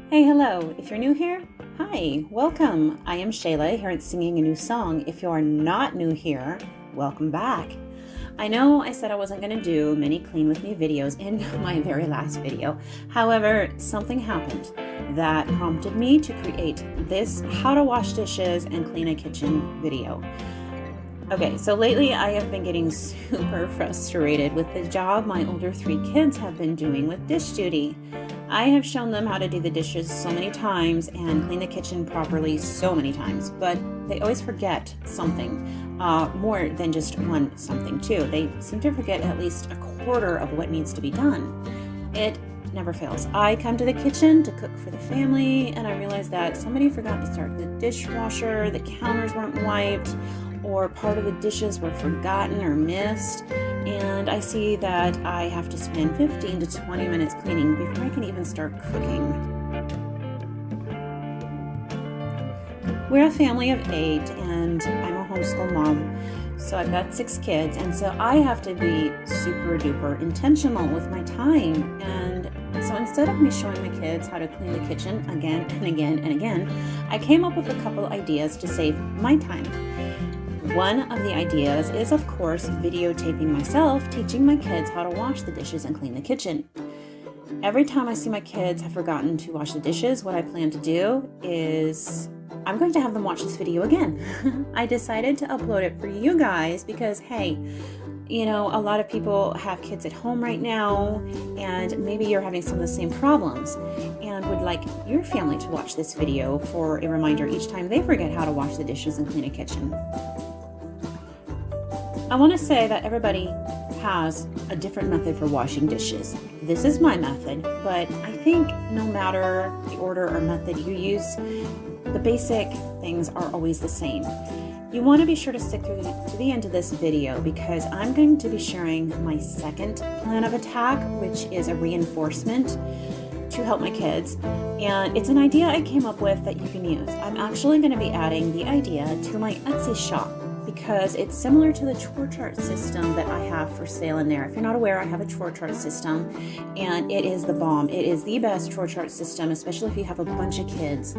Hey, hello. If you're new here, hi, welcome. I am Shayla here at Singing a New Song. If you are not new here, welcome back. I know I said I wasn't going to do many clean with me videos in my very last video. However, something happened that prompted me to create this how to wash dishes and clean a kitchen video. Okay, so lately I have been getting super frustrated with the job my older 3 kids have been doing with dish duty. I have shown them how to do the dishes so many times and clean the kitchen properly so many times, but they always forget something, more than just one something too. They seem to forget at least a quarter of what needs to be done. It never fails. I come to the kitchen to cook for the family and I realize that somebody forgot to start the dishwasher, the counters weren't wiped, or part of the dishes were forgotten or missed, and I see that I have to spend 15 to 20 minutes cleaning before I can even start cooking. We're a family of 8 and I'm a homeschool mom, so I've got 6 kids, and so I have to be super duper intentional with my time. And so instead of me showing my kids how to clean the kitchen again and again and again, I came up with a couple ideas to save my time. One of the ideas is, of course, videotaping myself teaching my kids how to wash the dishes and clean the kitchen. Every time I see my kids have forgotten to wash the dishes, what I plan to do is I'm going to have them watch this video again. I decided to upload it for you guys because, hey, you know, a lot of people have kids at home right now, and maybe you're having some of the same problems and would like your family to watch this video for a reminder each time they forget how to wash the dishes and clean a kitchen. I want to say that everybody has a different method for washing dishes. This is my method, but I think no matter the order or method you use, the basic things are always the same. You want to be sure to stick through to the end of this video because I'm going to be sharing my second plan of attack, which is a reinforcement to help my kids. And it's an idea I came up with that you can use. I'm actually going to be adding the idea to my Etsy shop because it's similar to the chore chart system that I have for sale in there. If you're not aware, I have a chore chart system and it is the bomb. It is the best chore chart system, especially if you have a bunch of kids.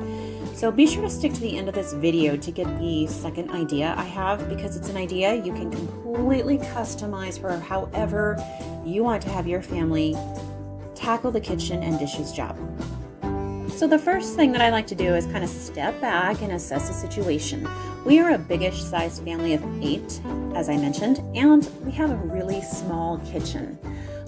So be sure to stick to the end of this video to get the second idea I have, because it's an idea you can completely customize for however you want to have your family tackle the kitchen and dishes job. So the first thing that I like to do is kind of step back and assess the situation. We are a biggish sized family of 8, as I mentioned, and we have a really small kitchen.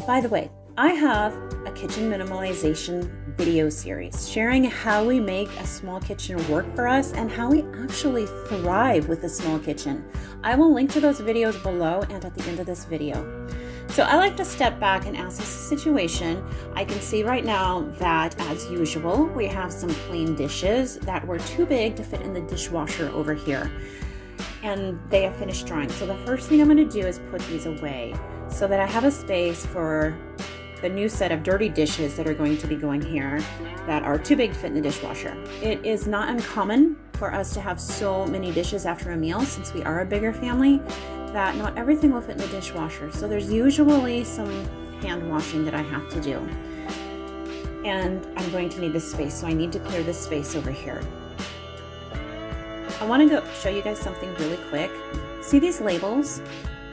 By the way, I have a kitchen minimalization video series sharing how we make a small kitchen work for us and how we actually thrive with a small kitchen. I will link to those videos below and at the end of this video. So I like to step back and assess the situation. I can see right now that, as usual, we have some clean dishes that were too big to fit in the dishwasher over here. And they have finished drying. So the first thing I'm going to do is put these away so that I have a space for the new set of dirty dishes that are going to be going here that are too big to fit in the dishwasher. It is not uncommon for us to have so many dishes after a meal, since we are a bigger family, that not everything will fit in the dishwasher. So there's usually some hand washing that I have to do. And I'm going to need this space, so I need to clear this space over here. I want to go show you guys something really quick. See these labels?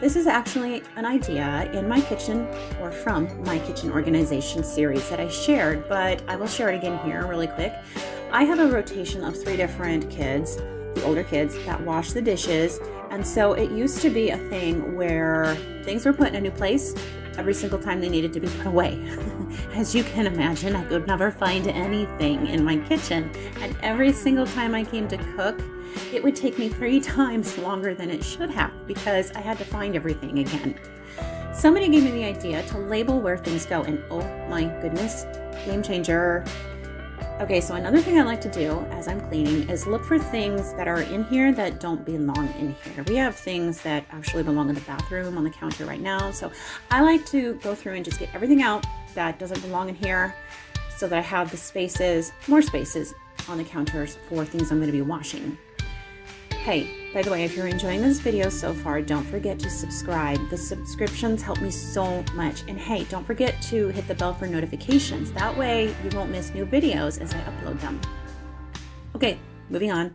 This is actually an idea in my kitchen, or from my kitchen organization series that I shared, but I will share it again here really quick. I have a rotation of 3 different kids, the older kids, that wash the dishes. And so it used to be a thing where things were put in a new place every single time they needed to be put away. As you can imagine, I could never find anything in my kitchen. And every single time I came to cook, it would take me 3 times longer than it should have because I had to find everything again. Somebody gave me the idea to label where things go, and oh my goodness, game changer. Okay, so another thing I like to do as I'm cleaning is look for things that are in here that don't belong in here. We have things that actually belong in the bathroom on the counter right now. So I like to go through and just get everything out that doesn't belong in here so that I have the spaces, more spaces on the counters for things I'm going to be washing. Hey, by the way, if you're enjoying this video so far, don't forget to subscribe. The subscriptions help me so much. And hey, don't forget to hit the bell for notifications. That way you won't miss new videos as I upload them. Okay, moving on.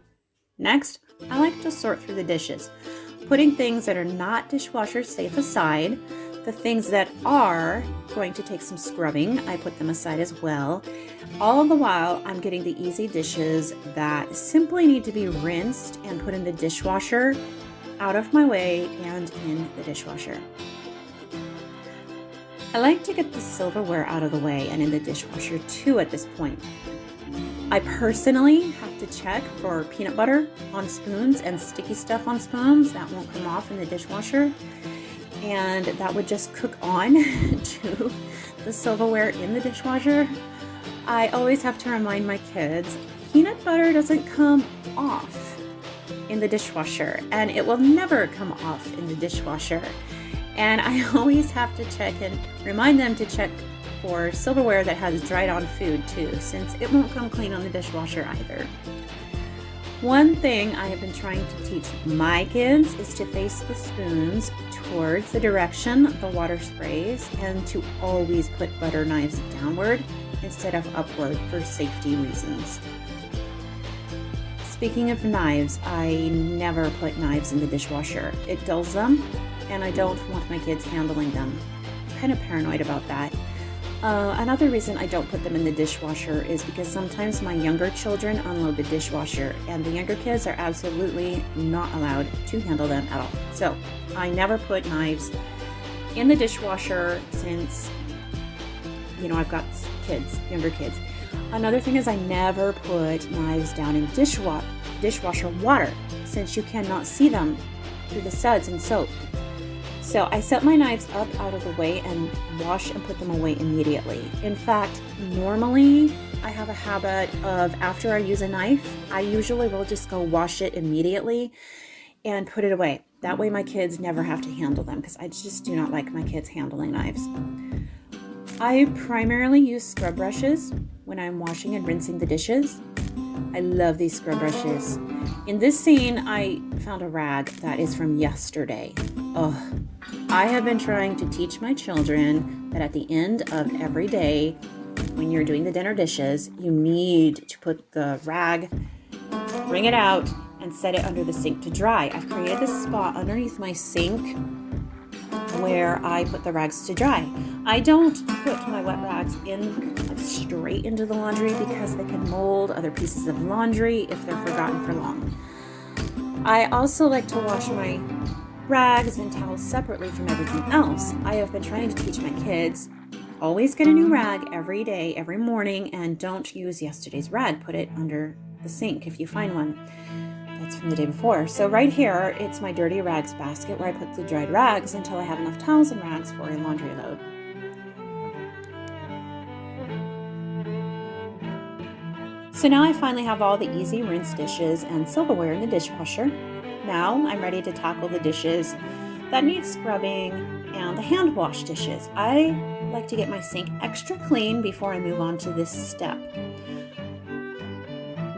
Next, I like to sort through the dishes, putting things that are not dishwasher safe aside. The things that are going to take some scrubbing, I put them aside as well. All the while, I'm getting the easy dishes that simply need to be rinsed and put in the dishwasher out of my way and in the dishwasher. I like to get the silverware out of the way and in the dishwasher too at this point. I personally have to check for peanut butter on spoons and sticky stuff on spoons that won't come off in the dishwasher. And that would just cook on to the silverware in the dishwasher. I always have to remind my kids, peanut butter doesn't come off in the dishwasher, and it will never come off in the dishwasher. And I always have to check and remind them to check for silverware that has dried on food too, since it won't come clean on the dishwasher either. One thing I have been trying to teach my kids is to face the spoons towards the direction the water sprays and to always put butter knives downward instead of upward for safety reasons. Speaking of knives, I never put knives in the dishwasher. It dulls them, and I don't want my kids handling them. I'm kind of paranoid about that. Another reason I don't put them in the dishwasher is because sometimes my younger children unload the dishwasher, and the younger kids are absolutely not allowed to handle them at all. So I never put knives in the dishwasher since, I've got kids, younger kids. Another thing is I never put knives down in dishwasher water since you cannot see them through the suds and soap. So I set my knives up out of the way and wash and put them away immediately. In fact, normally I have a habit of after I use a knife, I usually will just go wash it immediately and put it away. That way my kids never have to handle them because I just do not like my kids handling knives. I primarily use scrub brushes when I'm washing and rinsing the dishes. I love these scrub brushes. In this scene, I found a rag that is from yesterday. Oh, I have been trying to teach my children that at the end of every day, when you're doing the dinner dishes, you need to put the rag, wring it out, and set it under the sink to dry. I've created this spot underneath my sink where I put the rags to dry. I don't put my wet rags in straight into the laundry because they can mold other pieces of laundry if they're forgotten for long. I also like to wash my rags and towels separately from everything else. I have been trying to teach my kids, always get a new rag every day, every morning, and don't use yesterday's rag. Put it under the sink if you find one. That's from the day before. So right here, it's my dirty rags basket where I put the dried rags until I have enough towels and rags for a laundry load. So now I finally have all the easy rinse dishes and silverware in the dishwasher. Now I'm ready to tackle the dishes that need scrubbing and the hand wash dishes. I like to get my sink extra clean before I move on to this step.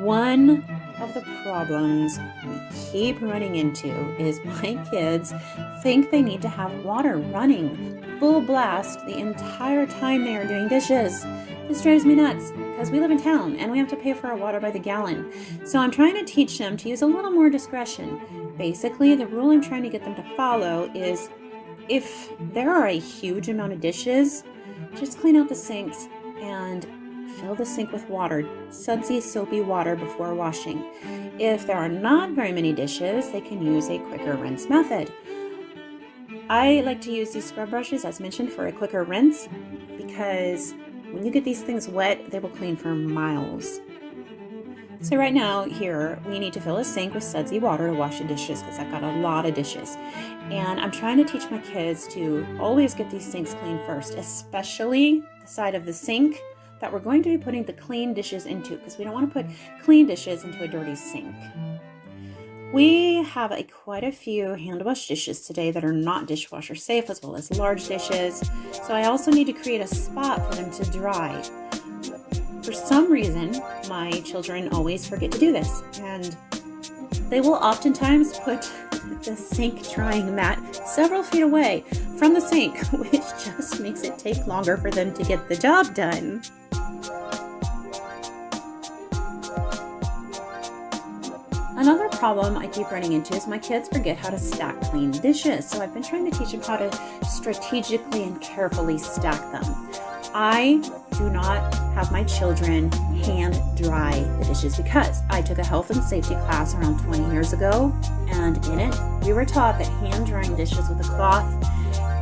One of the problems we keep running into is my kids think they need to have water running full blast the entire time they are doing dishes. This drives me nuts because we live in town and we have to pay for our water by the gallon. So I'm trying to teach them to use a little more discretion. Basically, the rule I'm trying to get them to follow is if there are a huge amount of dishes, just clean out the sinks and fill the sink with water, sudsy, soapy water before washing. If there are not very many dishes, they can use a quicker rinse method. I like to use these scrub brushes, as mentioned, for a quicker rinse because when you get these things wet, they will clean for miles. So right now here, we need to fill a sink with sudsy water to wash the dishes because I've got a lot of dishes. And I'm trying to teach my kids to always get these sinks clean first, especially the side of the sink that we're going to be putting the clean dishes into because we don't want to put clean dishes into a dirty sink. We have quite a few hand wash dishes today that are not dishwasher safe, as well as large dishes. So I also need to create a spot for them to dry. For some reason, my children always forget to do this. And They will oftentimes put the sink drying mat several feet away from the sink, which just makes it take longer for them to get the job done. Another problem I keep running into is my kids forget how to stack clean dishes. So I've been trying to teach them how to strategically and carefully stack them. I do not have my children hand dry the dishes because I took a health and safety class around 20 years ago, and in it we were taught that hand drying dishes with a cloth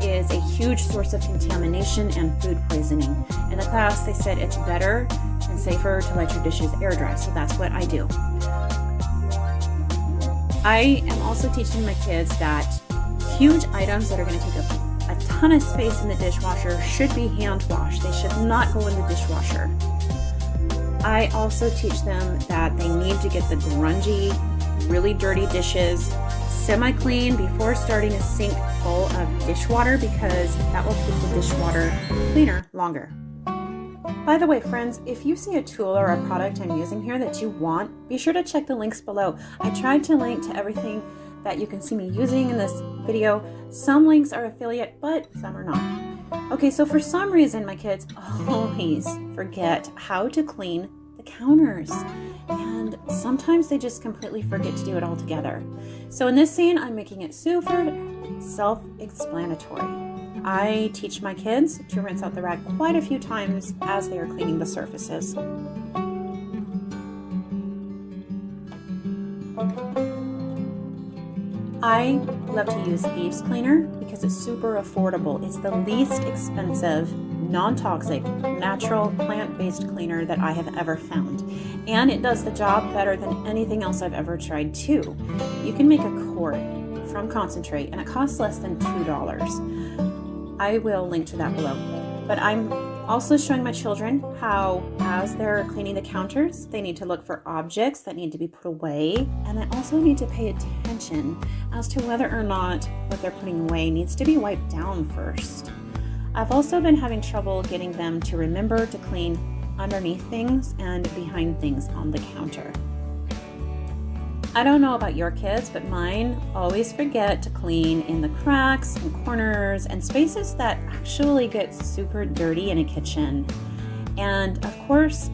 is a huge source of contamination and food poisoning. In the class they said it's better and safer to let your dishes air dry, so that's what I do. I am also teaching my kids that huge items that are going to take a ton of space in the dishwasher should be hand washed. They should not go in the dishwasher. I also teach them that they need to get the grungy, really dirty dishes semi-clean before starting a sink full of dishwater, because that will keep the dishwater cleaner longer. By the way, friends, if you see a tool or a product I'm using here that you want, be sure to check the links below. I tried to link to everything that you can see me using in this video. Some links are affiliate, but some are not. Okay, so for some reason, my kids always forget how to clean the counters. And sometimes they just completely forget to do it altogether. So in this scene, I'm making it super self-explanatory. I teach my kids to rinse out the rag quite a few times as they are cleaning the surfaces. I love to use Thieves Cleaner because it's super affordable. It's the least expensive, non-toxic, natural, plant-based cleaner that I have ever found. And it does the job better than anything else I've ever tried too. You can make a quart from concentrate and it costs less than $2. I will link to that below. But I'm also showing my children how, as they're cleaning the counters, they need to look for objects that need to be put away, and they also need to pay attention as to whether or not what they're putting away needs to be wiped down first. I've also been having trouble getting them to remember to clean underneath things and behind things on the counter. I don't know about your kids, but mine always forget to clean in the cracks and corners and spaces that actually get super dirty in a kitchen. And of course,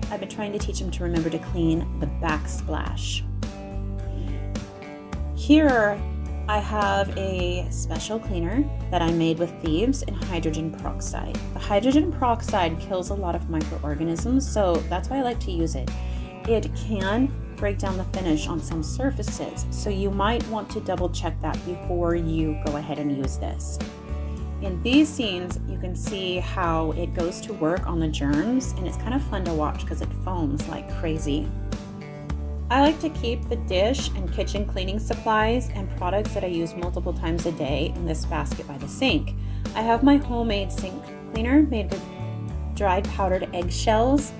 I've been trying to teach them to remember to clean the backsplash. Here, I have a special cleaner that I made with Thieves and hydrogen peroxide. The hydrogen peroxide kills a lot of microorganisms, so that's why I like to use it. It can break down the finish on some surfaces, so you might want to double check that before you go ahead and use this. In these scenes, you can see how it goes to work on the germs, and it's kind of fun to watch because it foams like crazy. I like to keep the dish and kitchen cleaning supplies and products that I use multiple times a day in this basket by the sink. I have my homemade sink cleaner made with dried powdered eggshells,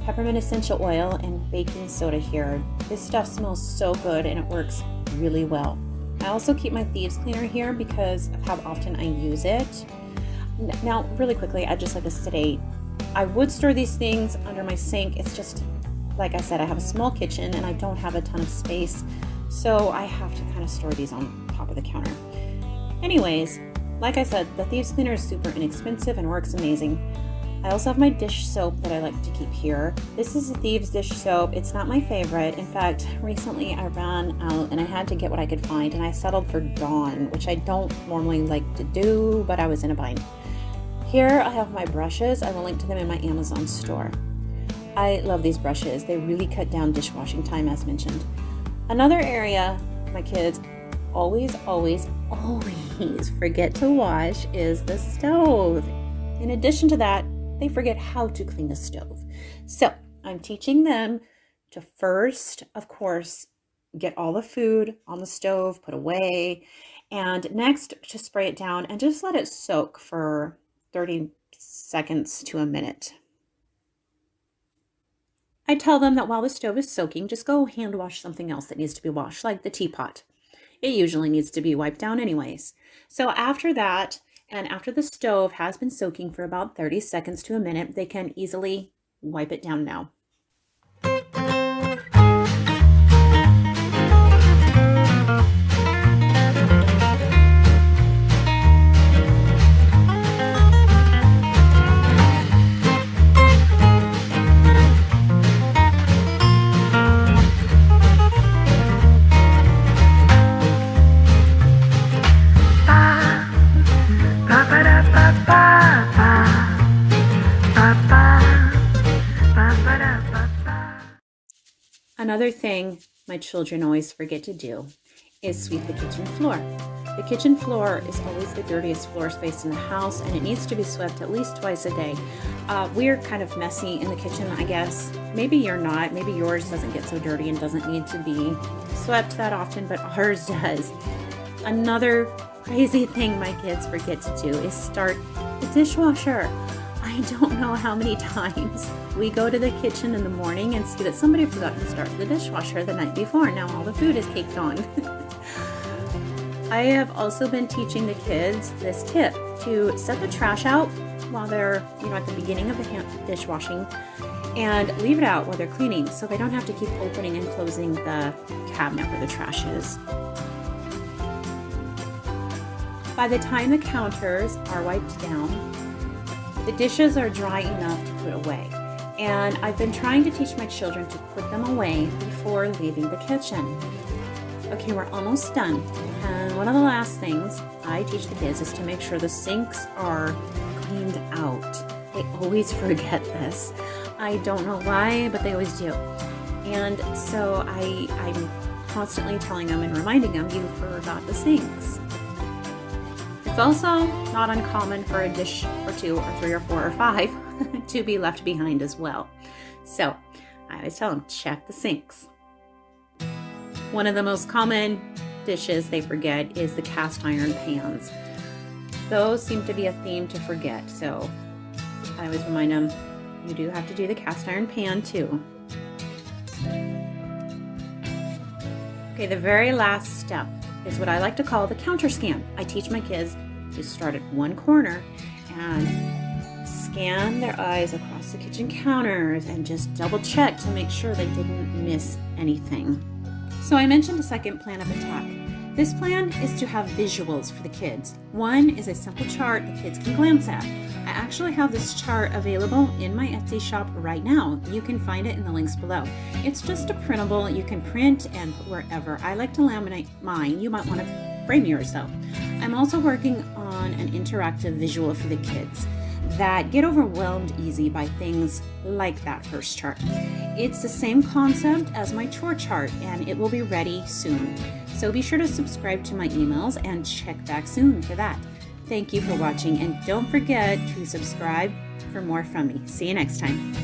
peppermint essential oil, and baking soda here. This stuff smells so good and it works really well. I also keep my Thieves Cleaner here because of how often I use it. Now, really quickly, I'd just like to state, I would store these things under my sink. It's just, like I said, I have a small kitchen and I don't have a ton of space, so I have to kind of store these on top of the counter. Anyways, like I said, the Thieves Cleaner is super inexpensive and works amazing. I also have my dish soap that I like to keep here. This is a Thieves dish soap. It's not my favorite. In fact, recently I ran out and I had to get what I could find, and I settled for Dawn, which I don't normally like to do, but I was in a bind. Here I have my brushes. I will link to them in my Amazon store. I love these brushes. They really cut down dishwashing time, as mentioned. Another area my kids always forget to wash is the stove. In addition to that, they forget how to clean the stove. So I'm teaching them to first, of course, get all the food on the stove, put away, and next to spray it down and just let it soak for 30 seconds to a minute. I tell them that while the stove is soaking, just go hand wash something else that needs to be washed, like the teapot. It usually needs to be wiped down anyways. So after that, and after the stove has been soaking for about 30 seconds to a minute, they can easily wipe it down now. Another thing my children always forget to do is sweep the kitchen floor. The kitchen floor is always the dirtiest floor space in the house, and it needs to be swept at least twice a day. We're kind of messy in the kitchen, I guess. Maybe you're not. Maybe yours doesn't get so dirty and doesn't need to be swept that often, but ours does. Another crazy thing my kids forget to do is start the dishwasher. I don't know how many times we go to the kitchen in the morning and see that somebody forgot to start the dishwasher the night before. Now all the food is caked on. I have also been teaching the kids this tip to set the trash out while they're, at the beginning of the dishwashing, and leave it out while they're cleaning so they don't have to keep opening and closing the cabinet where the trash is. By the time the counters are wiped down, the dishes are dry enough to put away. And I've been trying to teach my children to put them away before leaving the kitchen. Okay, we're almost done. And one of the last things I teach the kids is to make sure the sinks are cleaned out. They always forget this. I don't know why, but they always do. And so I'm constantly telling them and reminding them, you forgot the sinks. It's also not uncommon for a dish or two or three or four or five to be left behind as well. So I always tell them, check the sinks. One of the most common dishes they forget is the cast iron pans. Those seem to be a theme to forget, so I always remind them, you do have to do the cast iron pan too. Okay, the very last step is what I like to call the counter scan. I teach my kids to start at one corner and scan their eyes across the kitchen counters and just double check to make sure they didn't miss anything. So I mentioned a second plan of attack. This plan is to have visuals for the kids. One is a simple chart the kids can glance at. I actually have this chart available in my Etsy shop right now. You can find it in the links below. It's just a printable you can print and put wherever. I like to laminate mine. You might want to frame yours though. I'm also working on an interactive visual for the kids that get overwhelmed easy by things like that first chart. It's the same concept as my chore chart, and it will be ready soon. So be sure to subscribe to my emails and check back soon for that. Thank you for watching, and don't forget to subscribe for more from me. See you next time.